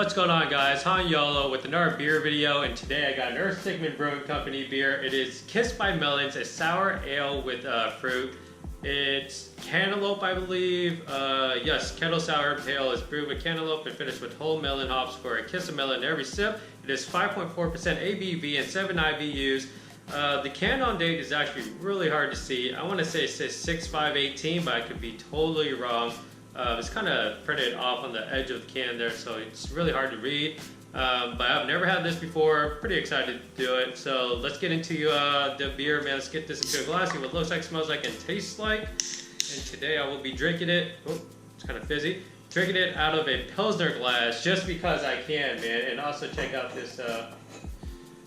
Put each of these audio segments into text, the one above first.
What's going on, guys? Han Yolo with another beer video, and today I got another Stickmen Brewing Company beer. It is Kissed by Melons, a sour ale with fruit. It's cantaloupe, I believe. Yes, kettle sour pale is brewed with cantaloupe and finished with whole melon hops for a kiss of melon in every sip. It is 5.4% ABV and 7 IBUs. The can on date is actually really hard to see. I want to say it says 6/5/18, but I could be totally wrong. It's kind of printed off on the edge of the can there, so it's really hard to read. But I've never had this before. Pretty excited to do it. So let's get into the beer, man. Let's get this into a glass, see what it looks like, smells like, and tastes like. And today I will be drinking it. Oh, it's kind of fizzy. Drinking it out of a Pilsner glass just because I can, man. And also check out this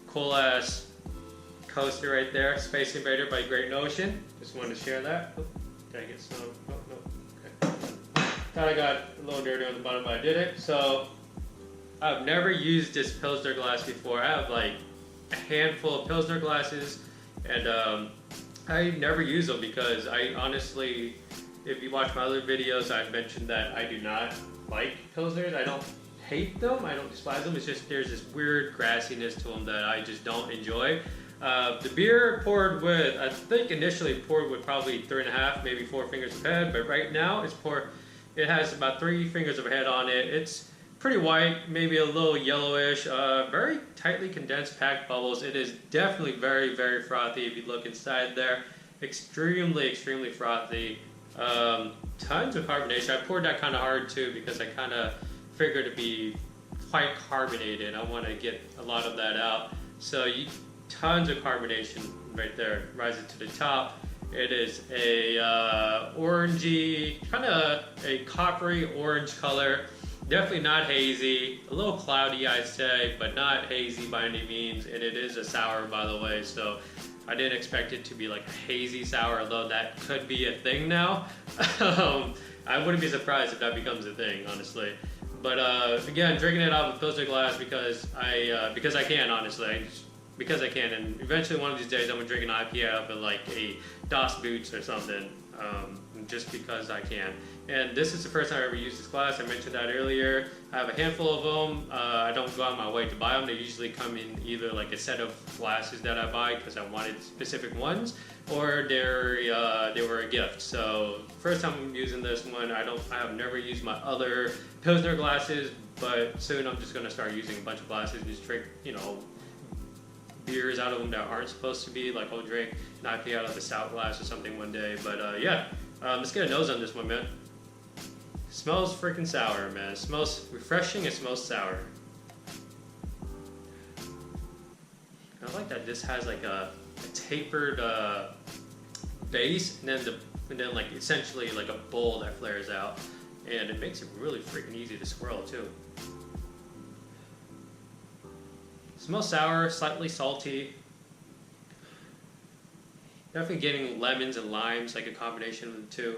cool ass coaster right there, Space Invader by Great Notion. Just wanted to share that. Oh, did I get some? Oh, no. Thought I got a little dirty on the bottom, but I did it. So I've never used this Pilsner glass before. I have like a handful of Pilsner glasses, and I never use them because I honestly, if you watch my other videos, I've mentioned that I do not like Pilsners. I don't hate them, I don't despise them. It's just there's this weird grassiness to them that I just don't enjoy. The beer poured with, I think initially poured with probably 3.5, maybe 4 fingers of head, but right now it's poured. It has about 3 fingers of head on it. It's pretty white, maybe a little yellowish, very tightly condensed packed bubbles. It is definitely very, very frothy if you look inside there. Extremely, extremely frothy. Tons of carbonation. I poured that kind of hard too because I kind of figured it'd be quite carbonated. I want to get a lot of that out. So tons of carbonation right there, rising to the top. It is a orangey, kind of a coppery orange color. Definitely not hazy. A little cloudy, I'd say, but not hazy by any means. And it is a sour, by the way, so I didn't expect it to be like a hazy sour, although that could be a thing now. I wouldn't be surprised if that becomes a thing, honestly. But again, drinking it out of a Pilsner glass because I can, honestly. Because I can, and eventually one of these days I'm gonna drink an IPA out of like a Das Boots or something, just because I can. And this is the first time I ever used this glass. I mentioned that earlier. I have a handful of them. I don't go out of my way to buy them. They usually come in either like a set of glasses that I buy because I wanted specific ones, or they were a gift. So first time I'm using this one. I have never used my other Pilsner glasses, but soon I'm just gonna start using a bunch of glasses and just drink, beers out of them that aren't supposed to be. Like I'll drink an IPA out of a stout glass or something one day. But yeah, let's get a nose on this one, man. Smells freaking sour, man. It smells refreshing. It smells sour. I like that this has like a tapered base, and then like essentially like a bowl that flares out, and it makes it really freaking easy to swirl too. Smells sour, slightly salty. Definitely getting lemons and limes, like a combination of the two.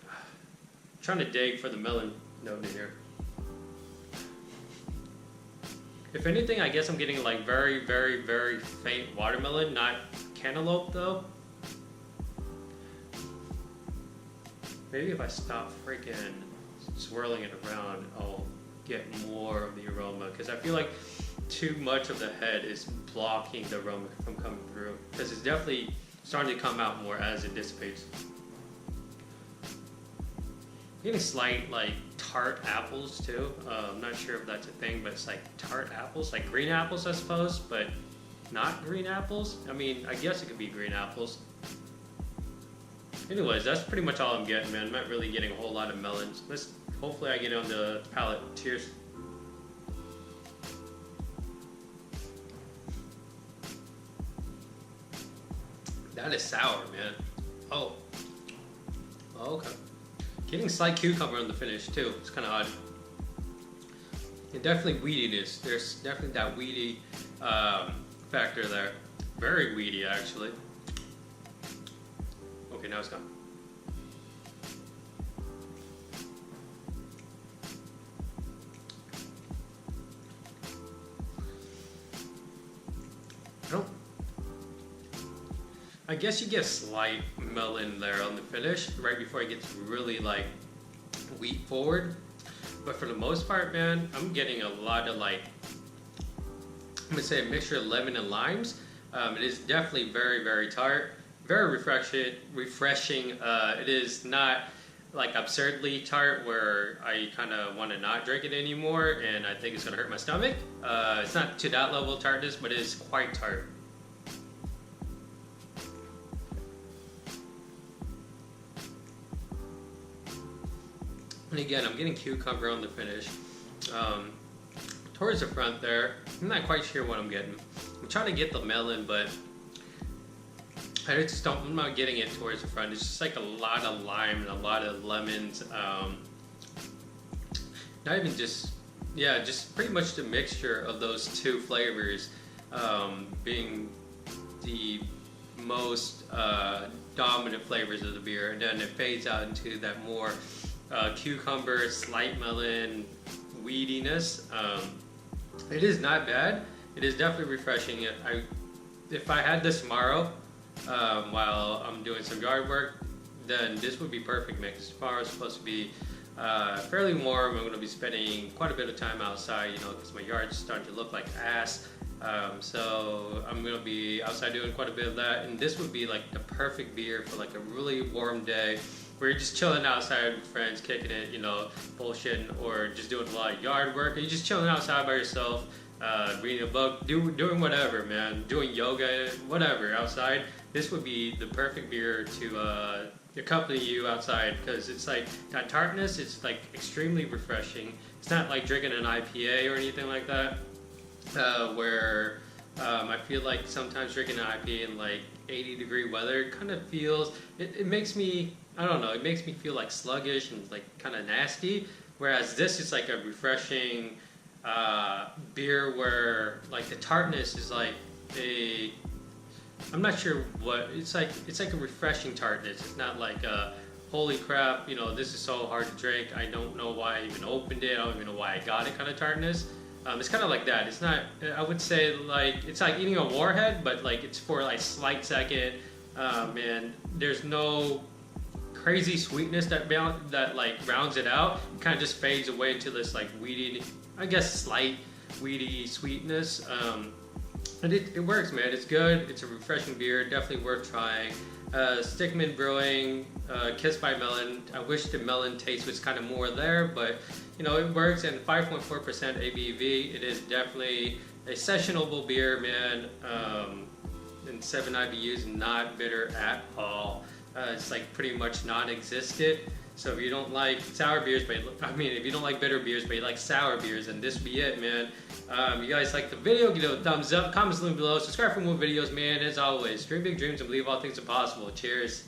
I'm trying to dig for the melon note in here. If anything, I guess I'm getting like very, very, very faint watermelon, not cantaloupe though. Maybe if I stop freaking swirling it around, I'll get more of the aroma, because I feel like too much of the head is blocking the aroma from coming through, because it's definitely starting to come out more as it dissipates. I'm getting slight like tart apples too. I'm not sure if that's a thing, but it's like tart apples, like green apples I suppose, but not green apples. I mean, I guess it could be green apples. Anyways, that's pretty much all I'm getting, man. I'm not really getting a whole lot of melons. Hopefully I get it on the palate. Cheers. That is sour, man. Oh, okay. Getting slight cucumber on the finish too. It's kind of odd. And definitely weediness. There's definitely that weedy factor there. Very weedy, actually. Okay, now it's gone. I guess you get slight melon there on the finish right before it gets really like wheat forward. But for the most part, man, I'm getting a lot of like, I'm gonna say a mixture of lemon and limes. It is definitely very, very tart, very refreshing. It is not like absurdly tart where I kind of want to not drink it anymore and I think it's gonna hurt my stomach. It's not to that level of tartness, but it is quite tart. And again, I'm getting cucumber on the finish. Towards the front there, I'm not quite sure what I'm getting. I'm trying to get the melon, but I'm not getting it towards the front. It's just like a lot of lime and a lot of lemons. Not even just, yeah, just pretty much the mixture of those two flavors being the most dominant flavors of the beer. And then it fades out into that more cucumber, slight melon, weediness. It is not bad. It is definitely refreshing. If I had this tomorrow while I'm doing some yard work, then this would be perfect mix. Tomorrow is supposed to be fairly warm. I'm going to be spending quite a bit of time outside, because my yard's starting to look like ass. So I'm going to be outside doing quite a bit of that. And this would be like the perfect beer for like a really warm day where you're just chilling outside with friends, kicking it, bullshitting, or just doing a lot of yard work. Or you're just chilling outside by yourself, reading a book, doing whatever, man, doing yoga, whatever outside. This would be the perfect beer to accompany you outside because it's like that tartness. It's like extremely refreshing. It's not like drinking an IPA or anything like that, where I feel like sometimes drinking an IPA in like 80-degree weather kind of feels. It makes me, I don't know. It makes me feel like sluggish and like kind of nasty. Whereas this is like a refreshing beer where like the tartness is like I'm not sure what it's like. It's like a refreshing tartness. It's not like holy crap, this is so hard to drink. I don't know why I even opened it. I don't even know why I got it kind of tartness. It's kind of like that. It's not. I would say like it's like eating a warhead, but like it's for like slight second. And there's no crazy sweetness that like rounds it out. It kind of just fades away into this like weedy, I guess slight weedy sweetness. And it works, man. It's good. It's a refreshing beer. Definitely worth trying. Stickmen Brewing, Kissed by Melon. I wish the melon taste was kind of more there, but it works. And 5.4% ABV. It is definitely a sessionable beer, man. And 7 IBUs, not bitter at all. It's like pretty much non-existent. So if you don't like sour beers, if you don't like bitter beers, but you like sour beers, then this would be it, man. You guys like the video, give it a thumbs up, comments down below, subscribe for more videos, man. As always, dream big dreams and believe all things are possible. Cheers.